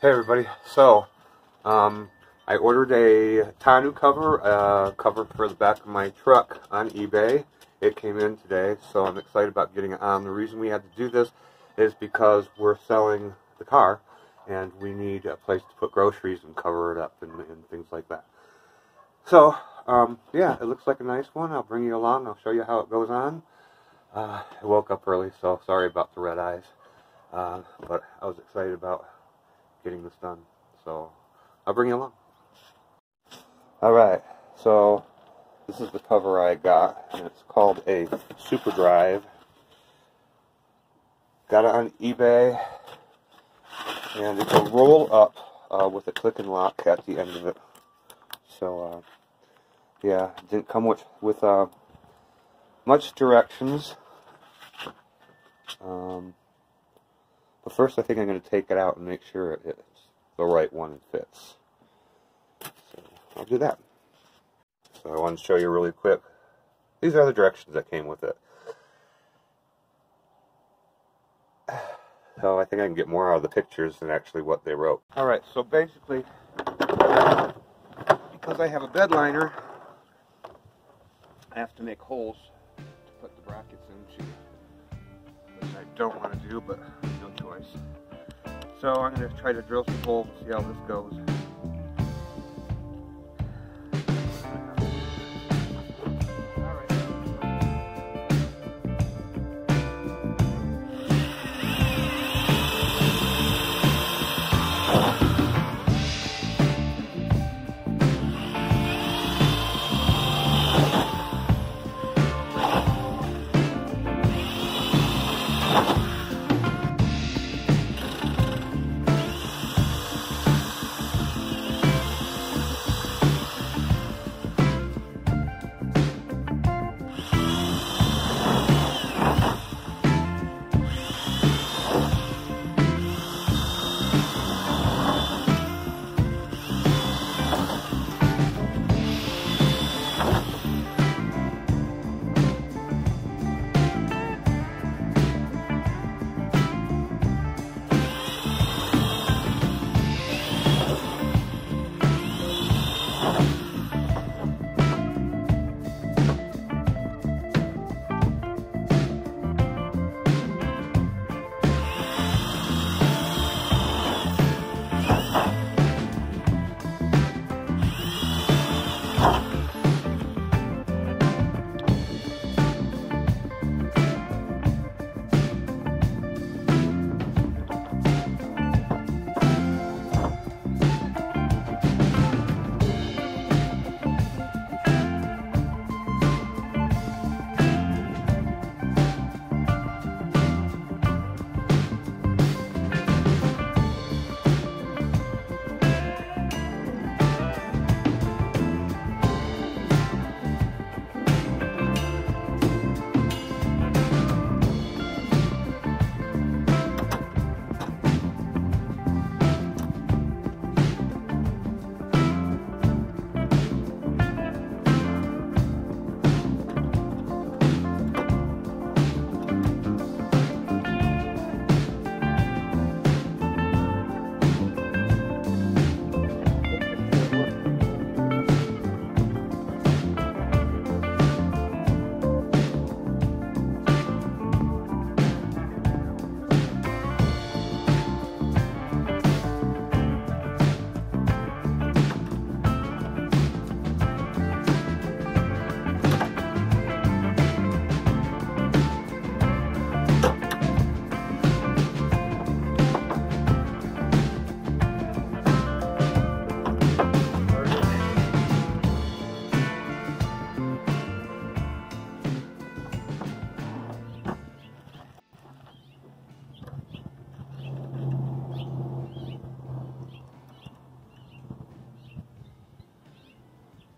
Hey everybody, so I ordered a Tonneau cover for the back of my truck on eBay. It came in today, so I'm excited about getting it on. The reason we had to do this is because we're selling the car and we need a place to put groceries and cover it up and things like that. So yeah, it looks like a nice one. I'll bring you along. I'll show you how it goes on. I woke up early, so sorry about the red eyes, but I was excited about getting this done, so I'll bring you along. Alright, so this is the cover I got, and it's called A SuperDrive. Got it on eBay, and it's a roll up with a click and lock at the end of it. So yeah, it didn't come with much directions. But first I think I'm going to take it out and make sure it's the right one and fits. So I'll do that. So I want to show you really quick. These are the directions that came with it. So I think I can get more out of the pictures than actually what they wrote. Alright, so basically, because I have a bed liner, I have to make holes to put the brackets into, which I don't want to do, but no choice. So I'm going to try to drill some holes and see how this goes.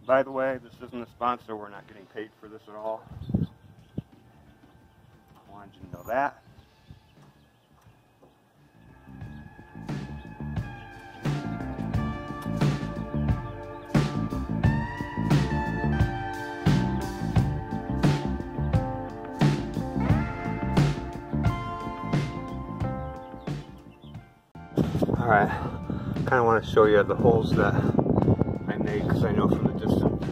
By the way, this isn't a sponsor. We're not getting paid for this at all. I wanted you to know that. Alright, kind of want to show you the holes that I made, because I know from the distance.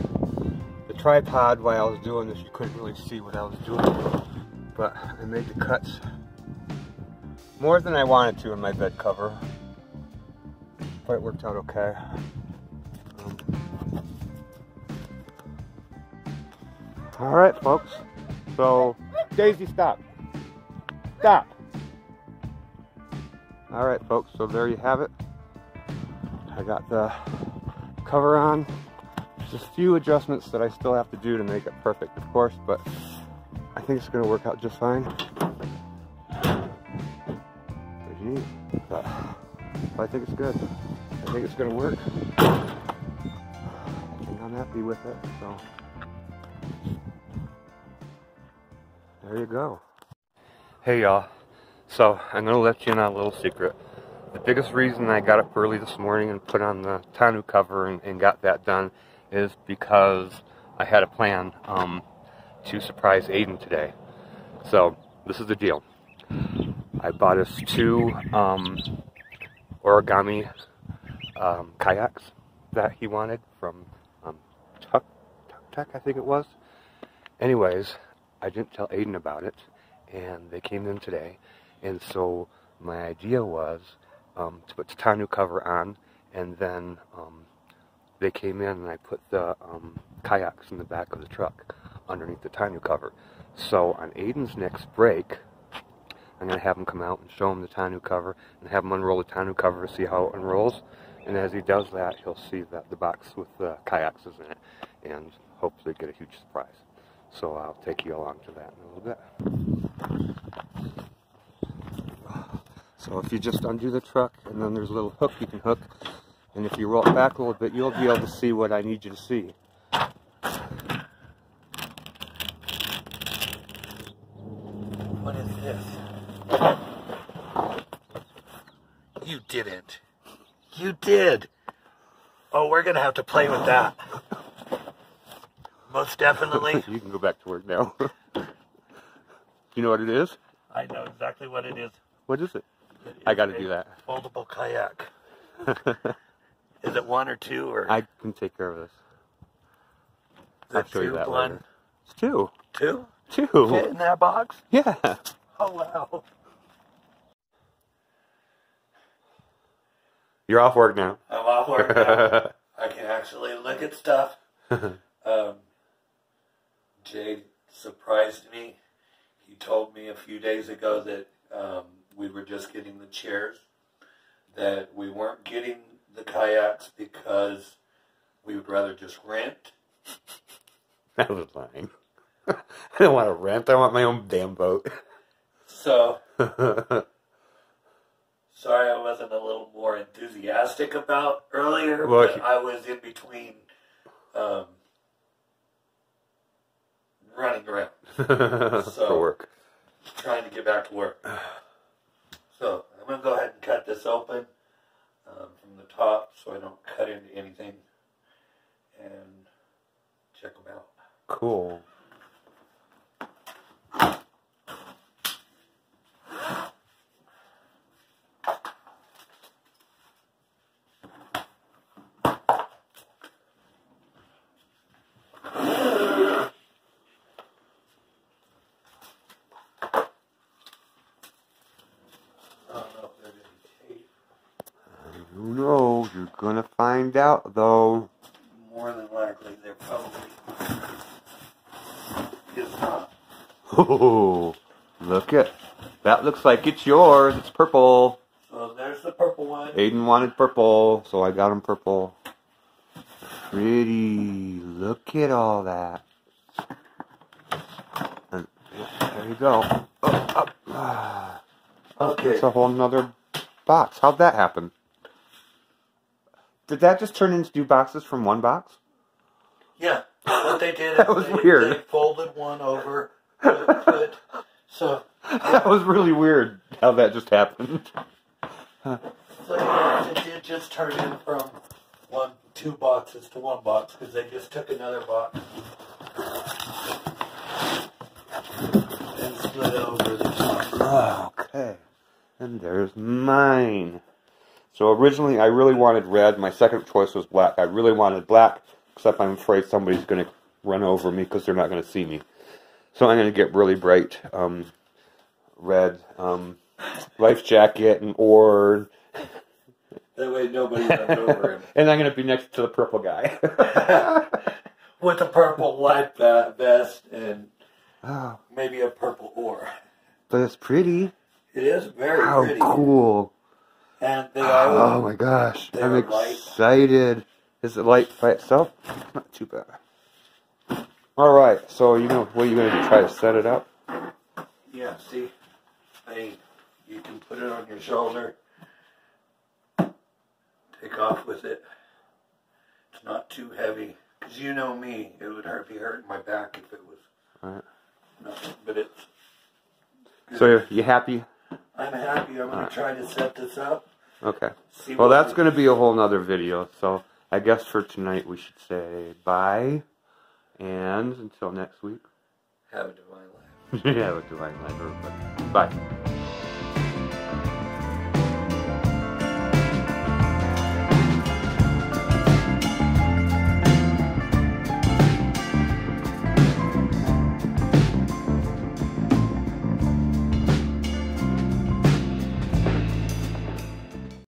The tripod, while I was doing this, you couldn't really see what I was doing, but I made the cuts more than I wanted to in my bed cover, but it worked out okay. Alright folks, so Daisy, stop. Stop! Alright folks, so there you have it. I got the cover on. There's a few adjustments that I still have to do to make it perfect, of course, but I think it's going to work out just fine. But I think it's good. I think it's going to work. And I'm happy with it, so there you go. Hey y'all, so I'm going to let you in on a little secret. The biggest reason I got up early this morning and put on the tonneau cover and got that done is because I had a plan to surprise Aidan today. So this is the deal. I bought us 2 origami kayaks that he wanted from Tuk, I think it was. Anyways, I didn't tell Aidan about it, and they came in today, and so my idea was to put the tonneau cover on, and then they came in and I put the kayaks in the back of the truck underneath the tonneau cover. So on Aidan's next break, I'm going to have him come out and show him the tonneau cover and have him unroll the tonneau cover to see how it unrolls. And as he does that, he'll see that the box with the kayaks is in it, and hopefully get a huge surprise. So I'll take you along to that in a little bit. So if you just undo the truck, and then there's a little hook you can hook, and if you roll it back a little bit, you'll be able to see what I need you to see. What is this? You didn't. You did. Oh, we're going to have to play with that. Most definitely. You can go back to work now. You know what it is? I know exactly what it is. What is it? I got to do that. Foldable kayak. Is it 1 or 2 or? I can take care of this. I'll show you that later. It's 2. 2? 2. Fit in that box? Yeah. Oh wow. You're off work now. I'm off work now. I can actually look at stuff. Jade surprised me. He told me a few days ago that we were just getting the chairs, that we weren't getting the kayaks because we would rather just rent. That was lying. I don't want to rent. I want my own damn boat. So, sorry I wasn't a little more enthusiastic about earlier, but I was in between running around. So, for work. Trying to get back to work. So, I'm going to go ahead and cut this open from the top so I don't cut into anything, and check them out. Cool. Who knows? You're gonna find out, though. More than likely, they're probably is not. Oh, look at that! Looks like it's yours. It's purple. So there's the purple one. Aidan wanted purple, so I got him purple. Pretty. Look at all that. And there you go. Up. Okay. It's a whole nother box. How'd that happen? Did that just turn into 2 boxes from 1 box? Yeah. What they did is that was weird. They folded one over. So that was really weird how that just happened. So yeah, it did just turn in from 2 boxes to 1 box because they just took another box and split it over the top. Oh, okay. And there's mine. So originally I really wanted red. My second choice was black. I really wanted black, except I'm afraid somebody's going to run over me because they're not going to see me. So I'm going to get really bright red life jacket and oar. That way nobody runs over him. And I'm going to be next to the purple guy. With a purple life vest and maybe a purple oar. But it's pretty. It is very pretty. How cool. And they are, oh my gosh. I'm excited. Is it light by itself? Not too bad. Alright, so you know, what are you going to do? Try to set it up? Yeah, see? You can put it on your shoulder. Take off with it. It's not too heavy. Because you know me, it would be hurting my back if it was. Alright. Nothing, but it's good. So you happy? I'm happy. I'm going to try to set this up. Okay. Well, that's going to be a whole nother video. So I guess for tonight we should say bye. And until next week. Have a divine life. Have a divine life, everybody. Bye.